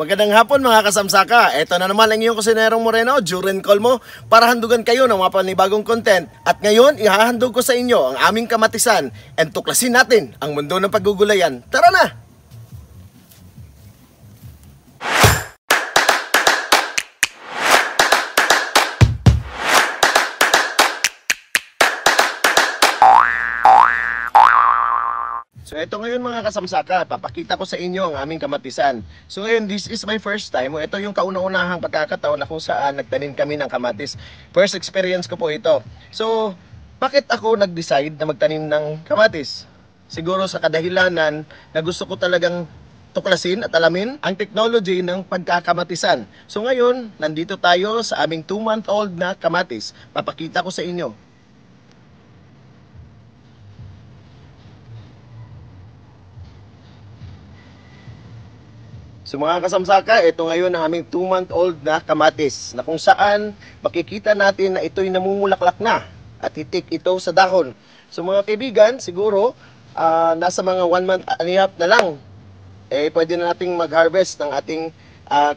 Magandang hapon mga kasamsaka. Ito na naman ang iyong kusinerong Moreno, Juren Colmo, para handugan kayo ng mga panibagong content. At ngayon, ihahandog ko sa inyo ang aming kamatisan and tuklasin natin ang mundo ng paggugulayan. Tara na! So ito ngayon mga kasamsaka, papakita ko sa inyo ang aming kamatisan. So ngayon, this is my first time. Ito yung kauna-unahang pagkakataon na kung saan nagtanim kami ng kamatis. First experience ko po ito. So, bakit ako nag-decide na magtanim ng kamatis? Siguro sa kadahilanan na gusto ko talagang tuklasin at alamin ang technology ng pagkakamatisan. So ngayon, nandito tayo sa aming 2-month-old na kamatis. Papakita ko sa inyo. So mga kasamsaka, ito ngayon ang aming 2-month-old na kamatis na kung saan makikita natin na ito'y namumulaklak na at hitik ito sa dahon. So mga kaibigan, siguro nasa mga 1 month and a half na lang, pwede na nating mag-harvest ng ating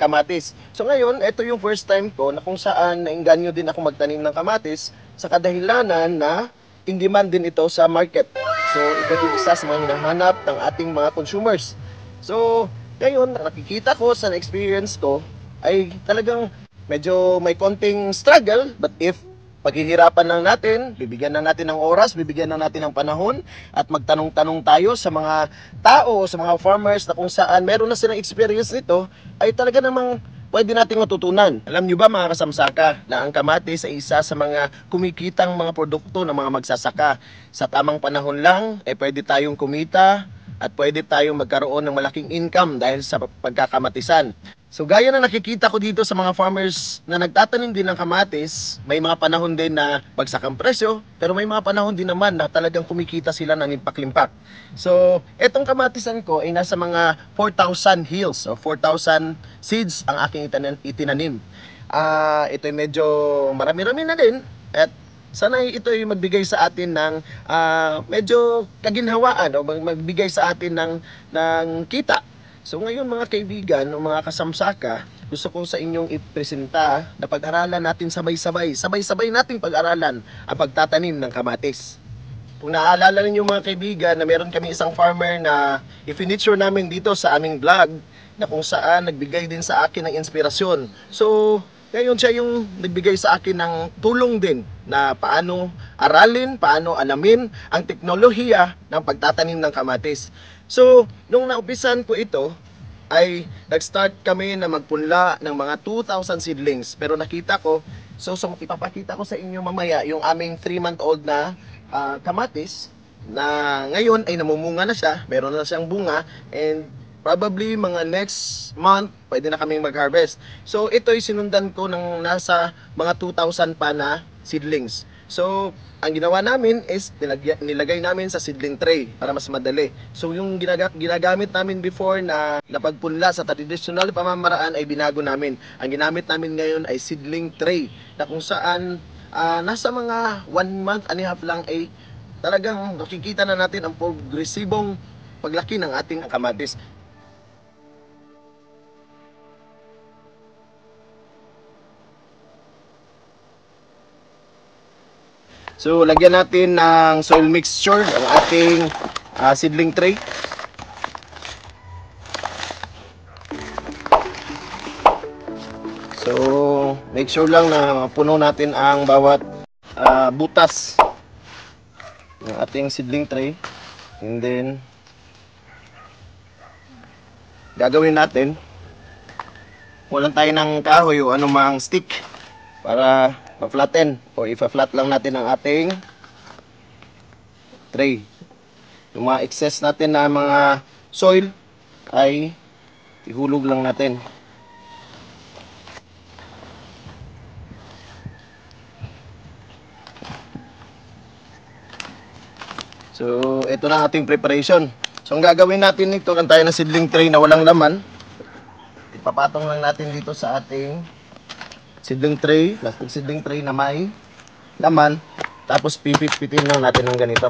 kamatis. So ngayon, ito yung first time ko na kung saan nainganyo din ako magtanim ng kamatis sa kadahilanan na in demand din ito sa market. So ito yung isa sa mga hinahanap ng ating mga consumers. So ngayon, nakikita ko sa experience ko ay talagang medyo may konting struggle, but if paghihirapan lang natin, bibigyan na natin ng oras, bibigyan na natin ng panahon at magtanong-tanong tayo sa mga tao, sa mga farmers na kung saan meron na silang experience nito, ay talaga namang pwede nating matutunan. Alam nyo ba mga kasamsaka na ang kamatis ay isa sa mga kumikitang mga produkto ng mga magsasaka. Sa tamang panahon lang, pwede tayong kumita at pwede tayong magkaroon ng malaking income dahil sa pagkakamatisan. So gaya na nakikita ko dito sa mga farmers na nagtatanim din ng kamatis, may mga panahon din na bagsak ang presyo, pero may mga panahon din naman na talagang kumikita sila ng limpak-limpak. So etong kamatisan ko ay nasa mga 4,000 hills o 4,000 seeds ang aking itinanim. Ito ay medyo marami-rami na din at sana ito ay magbigay sa atin ng medyo kaginhawaan o magbigay sa atin ng kita. So ngayon mga kaibigan o mga kasamsaka, gusto ko sa inyong ipresenta na pag-aralan natin sabay-sabay nating pag-aralan ang pagtatanim ng kamatis. Kung naaalala ninyo mga kaibigan na meron kami isang farmer na i-feature namin dito sa aming vlog na kung saan nagbigay din sa akin ng inspirasyon. So ngayon siya yung nagbigay sa akin ng tulong din na paano aralin, paano alamin ang teknolohiya ng pagtatanim ng kamatis. So, nung naumpisan ko ito, ay nag-start kami na magpunla ng mga 2,000 seedlings. Pero nakita ko, so ipapakita ko sa inyo mamaya yung aming 3-month-old na kamatis na ngayon ay namumunga na siya, meron na siyang bunga, and probably mga next month, pwede na kaming mag-harvest. So, ito'y sinundan ko ng nasa mga 2,000 pa na seedlings. So, ang ginawa namin is nilagay namin sa seedling tray para mas madali. So, yung ginagamit namin before na pagpunla sa traditional pamamaraan ay binago namin. Ang ginamit namin ngayon ay seedling tray na kung saan nasa mga 1 month and a half lang ay talagang nakikita na natin ang progresibong paglaki ng ating kamatis. So, lagyan natin ng soil mixture ang ating seedling tray. So, make sure lang na puno natin ang bawat butas ng ating seedling tray. And then, gagawin natin, walang tayo ng kahoy o anumang stick para pa-flatten o ipa-flat lang natin ang ating tray. Yung mga excess natin na mga soil ay ihulog lang natin. So ito na ating preparation. So ang gagawin natin nito, kan tayo ng seedling tray na walang laman, ipapatong lang natin dito sa ating seedling tray, plastic seedling tray na may laman, tapos pipit-pitin lang natin ng ganito.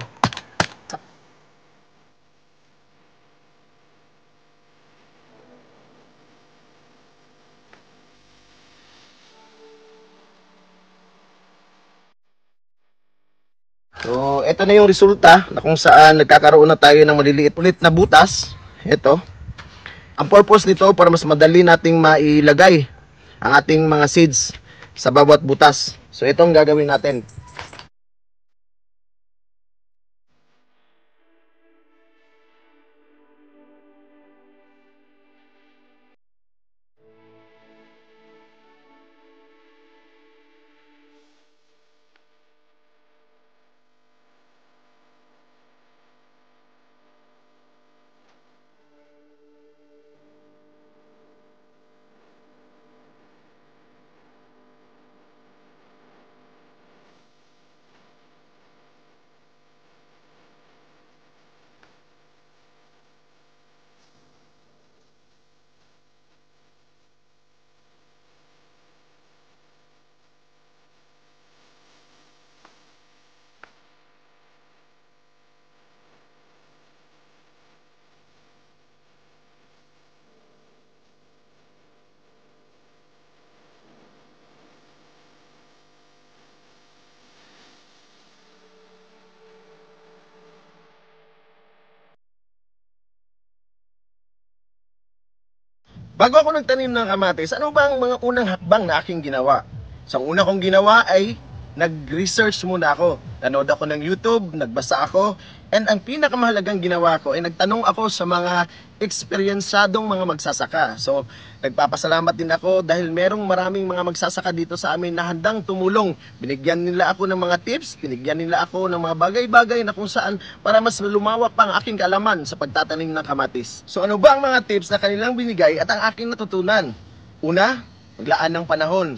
ito na yung resulta na kung saan nagkakaroon na tayo ng maliliit ulit na butas. Ito. Ang purpose nito para mas madali nating mailagay ang ating mga seeds sa bawat butas. So ito ang gagawin natin. Bago ako nagtanim ng kamatis, ano ba ang mga unang hakbang na aking ginawa? So, ang una kong ginawa ay nag-research muna ako. Nanood ako ng YouTube, nagbasa ako, and ang pinakamahalagang ginawa ko ay nagtanong ako sa mga eksperyensadong mga magsasaka. So, nagpapasalamat din ako dahil merong maraming mga magsasaka dito sa amin na handang tumulong. Binigyan nila ako ng mga tips, binigyan nila ako ng mga bagay-bagay na kung saan para mas lumawak pa ang aking kaalaman sa pagtatanim ng kamatis. So, ano ba ang mga tips na kanilang binigay at ang aking natutunan? Una, maglaan ng panahon.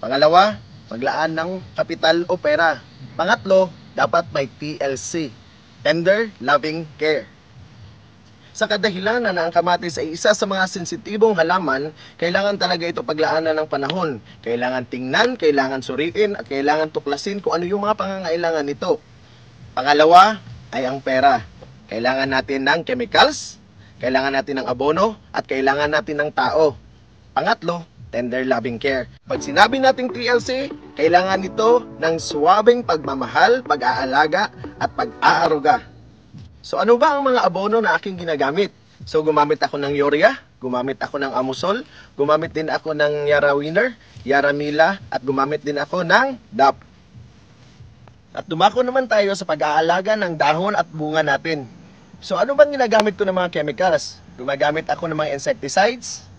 Pangalawa, maglaan ng kapital o pera. Pangatlo, dapat may TLC, tender loving care. Sa kadahilanan na ang kamatis ay isa sa mga sensitibong halaman, kailangan talaga ito paglaanan ng panahon. Kailangan tingnan, kailangan suriin, at kailangan tuklasin kung ano yung mga pangangailangan nito. Pangalawa ay ang pera. Kailangan natin ng chemicals, kailangan natin ng abono, at kailangan natin ng tao. Pangatlo, tender loving care. Pag sinabi nating TLC, kailangan nito ng suwabing pagmamahal, pag-aalaga, at pag-aaruga. So ano ba ang mga abono na aking ginagamit? So gumamit ako ng urea, gumamit ako ng amusol, gumamit din ako ng Yara Winner, Yara Mila, at gumamit din ako ng DAP. At dumako naman tayo sa pag-aalaga ng dahon at bunga natin. So ano bang ginagamit ko ng mga chemicals? Gumagamit ako ng mga insecticides,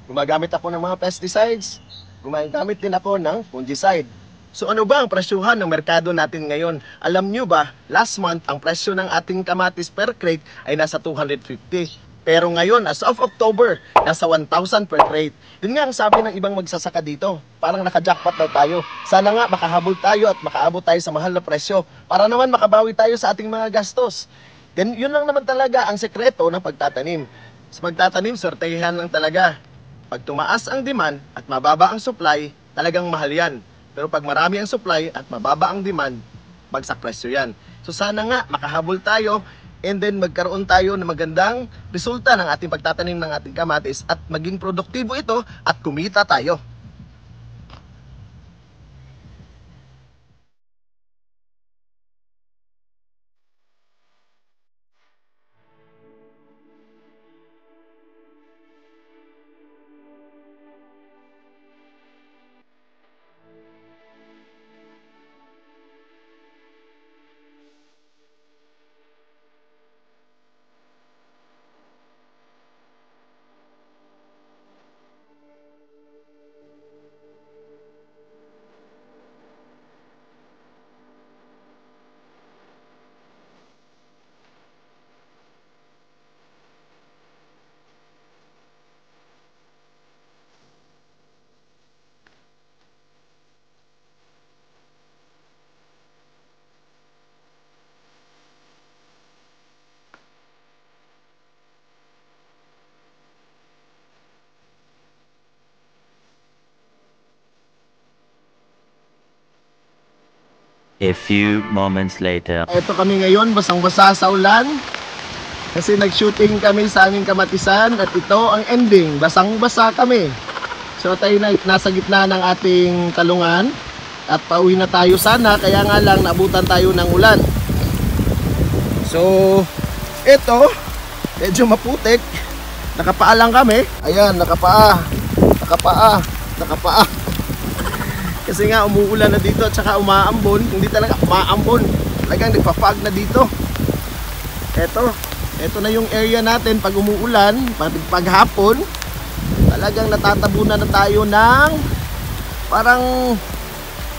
gumagamit ako ng mga pesticides, gumagamit din ako ng fungicide. So ano ba ang presyuhan ng merkado natin ngayon? Alam nyo ba, last month ang presyo ng ating kamatis per crate ay nasa 250. Pero ngayon, as of October, nasa 1,000 per crate. Yun nga ang sabi ng ibang magsasaka dito. Parang naka-jackpot daw tayo. Sana nga makahabol tayo at makaabot tayo sa mahal na presyo para naman makabawi tayo sa ating mga gastos. Then yun lang naman talaga ang sekreto ng pagtatanim. Sa pagtatanim, sortehan lang talaga. Pag tumaas ang demand at mababa ang supply, talagang mahal yan. Pero pag marami ang supply at mababa ang demand, bagsak presyo yan. So sana nga makahabol tayo and then magkaroon tayo ng magandang resulta ng ating pagtatanim ng ating kamatis at maging produktibo ito at kumita tayo. A few moments later. Ito kami ngayon, basang-basa sa ulan. Kasi nag-shooting kami sa aming kamatisan at ito ang ending, basang-basa kami. So tayo na nasa gitna ng ating talungan at pauwi na tayo sana, kaya nga lang naabutan tayo ng ulan. So, ito, medyo maputik. Nakapaa lang kami. Ayan, nakapaa. Kasi nga umuulan na dito at saka umaambon. Hindi talaga umaambon. Talagang nagpa-fog na dito. Ito na yung area natin pag umuulan, pag hapon. Talagang natatabunan na tayo ng parang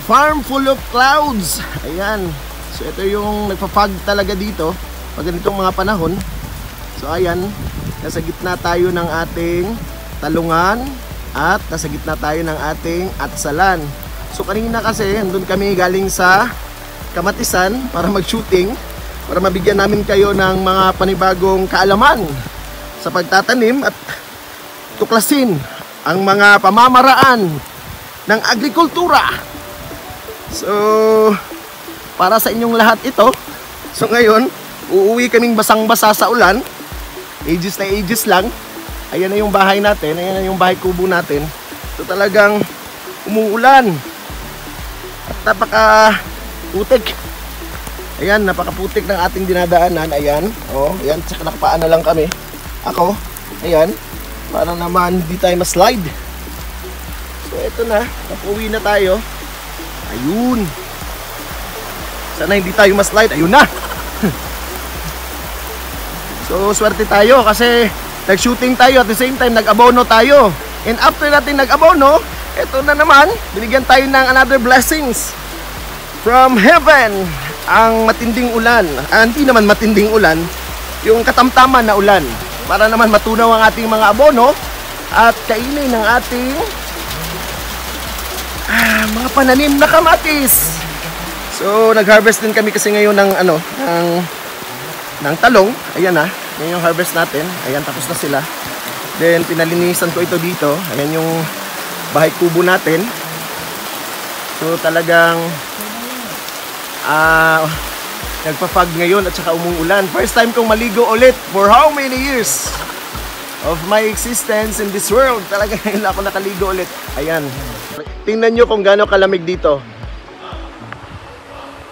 farm full of clouds. Ayan. So ito yung nagpa-fog talaga dito pag ganitong mga panahon. So ayan, nasa gitna tayo ng ating talungan at nasa gitna tayo ng ating atsalan. So kanina kasi andun kami galing sa Kamatisan para mag-shooting, para mabigyan namin kayo ng mga panibagong kaalaman sa pagtatanim at tuklasin ang mga pamamaraan ng agrikultura. So para sa inyong lahat ito. So ngayon, uuwi kaming basang-basa sa ulan. Ages na ages lang. Ayan na yung bahay natin, ayan na yung bahay kubo natin. So talagang umuulan. At napaka-putik. Ayan, napaka-putik ng ating dinadaanan. Ayan, oh, ayan, tsaka nakapaan na lang kami. Ako, ayan, para naman di tayo ma-slide. So ito na, napuwi na tayo. Ayun. Sana hindi tayo ma-slide. Ayun na. So swerte tayo kasi nag-shooting tayo at the same time nag-abono tayo. And after natin nag-abono, ito na naman, binigyan tayo ng another blessings from heaven. Ang matinding ulan, hindi naman matinding ulan, yung katamtaman na ulan, para naman matunaw ang ating mga abono at kainin ng ating mga pananim na kamatis. So nag-harvest din kami kasi ngayon ng ng talong. Ayan na, yan yung harvest natin. Ayan, tapos na sila. Then pinalinisan ko ito dito. Ayan yung bahay kubo natin. So talagang nagpa-fog ngayon at saka umuulan. First time kong maligo ulit for how many years of my existence in this world. Talagang ngayon ako nakaligo ulit. Ayan. Tingnan nyo kung gaano kalamig dito.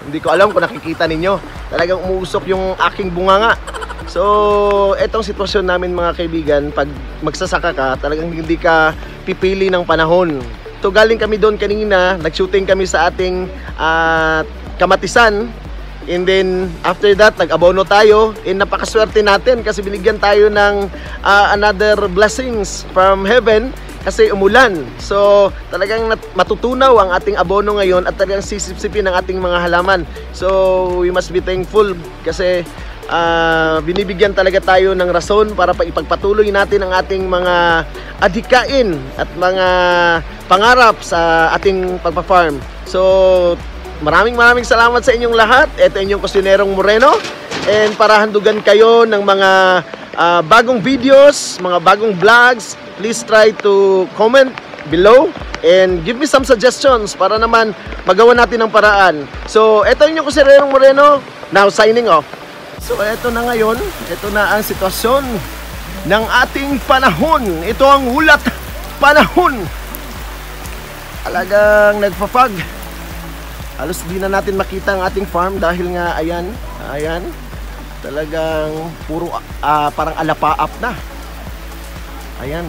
Hindi ko alam kung nakikita ninyo. Talagang umuusok yung aking bunganga. So, etong sitwasyon namin mga kaibigan, pag magsasaka ka, talagang hindi ka pipili ng panahon. So, galing kami doon kanina, nag-shooting kami sa ating Kamatisan. And then, after that, nag-abono tayo. And napakaswerte natin kasi binigyan tayo ng another blessings from heaven. Kasi umulan. So talagang matutunaw ang ating abono ngayon at talagang sisipsipin ang ating mga halaman. So we must be thankful kasi binibigyan talaga tayo ng rason para ipagpatuloy natin ang ating mga adhikain at mga pangarap sa ating pagpa-farm. So maraming salamat sa inyong lahat. Ito inyong Kusinerong Moreno. And para handugan kayo ng mga bagong videos, mga bagong vlogs, please try to comment below and give me some suggestions para naman magawa natin ng paraan. So, ito yung Kusinerong Moreno, now signing off. So, ito na ngayon, ito na ang sitwasyon ng ating panahon. Ito ang ulat panahon. Talagang nagpa-fog. Halos di na natin makita ang ating farm dahil nga, ayan, talagang puro parang alapaap na. Ayan.